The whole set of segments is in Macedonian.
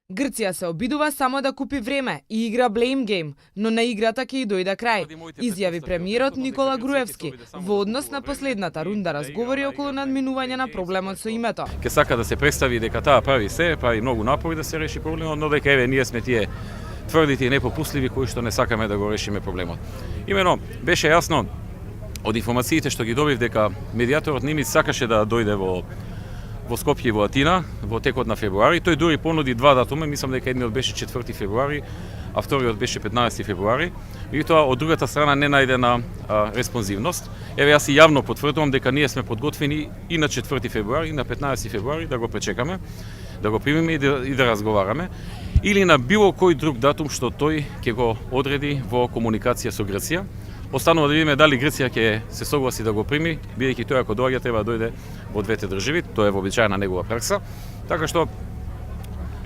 Грција се обидува само да купи време и игра blame game, но на играта ќе и дојде крај, изјави премиерот Никола Груевски во однос на последната рунда разговори околу надминување на проблемот со името. Ке сака да се представи дека таа прави се, прави многу напори да се реши проблемот, но дека еве ние сме тие тврдите и непопустливи кои што не сакаме да го решиме проблемот. Имено беше јасно од информациите што ги добив дека медијаторот Нимиц сакаше да дојде во Скопје и во Атина во текот на февруари. Тој дури понуди два датуми, мислам дека едниот беше 4 февруари, а вториот беше 15 февруари. Меѓутоа од другата страна не најдена респонзивност. Еве јас и јавно потврдувам дека ние сме подготвени и на 4 февруари и на 15 февруари да го пречекаме, да го примеме и да разговараме, или на било кој друг датум што тој ќе го одреди во комуникација со Грција. Останува да видиме дали Грција ќе се согласи да го прими, бидејќи тој ако доаѓа треба да дојде во двете држави, тоа е вообичаена негова пракса. Така што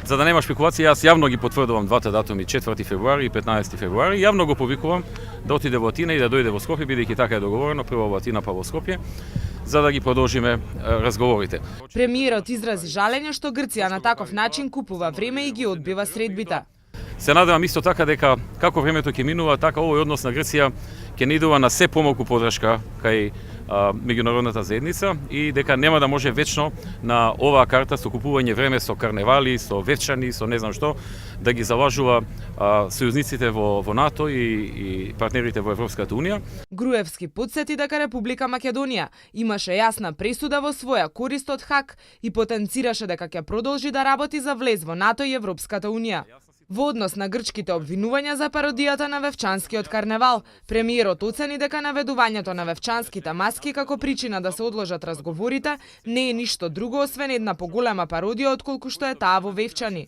за да нема шпекулации, јас јавно ги потврдувам двата датуми 4 февруари и 15 февруари. Јавно го повикувам да отиде во Атина и да дојде во Скопје, бидејќи така е договорено, прво во Атина па во Скопје, за да ги продолжиме разговорите. Премиерот изрази жалење што Грција на таков начин купува време и ги одбива средбите. Се надевам исто така дека како времето ќе минува, така овој однос на Грција ќе не идува на се помалку подршка кај меѓународната заедница и дека нема да може вечно на оваа карта со купување време со карневали, со вевчани, со не знам што, да ги залажува сојузниците во НАТО и партнерите во Европската унија. Груевски потсети дека Република Македонија имаше јасна пресуда во своја корист од Хаг и потенцираше дека ќе продолжи да работи за влез во НАТО и Европската унија. Во однос на грчките обвинувања за пародијата на Вевчанскиот карневал, премиерот оцени дека наведувањето на вевчанските маски како причина да се одложат разговорите не е ништо друго освен една поголема пародија отколку што е таа во Вевчани.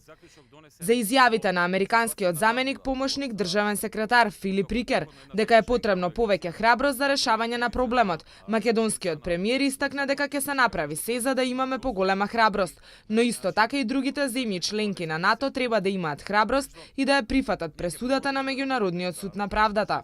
За изјавите на американскиот заменик помошник државен секретар Филип Рикер дека е потребно повеќе храброст за решавање на проблемот, македонскиот премиер истакна дека ќе се направи се за да имаме поголема храброст, но исто така и другите земји членки на НАТО треба да имаат храброст и да ја прифатат пресудата на Меѓународниот суд на правдата.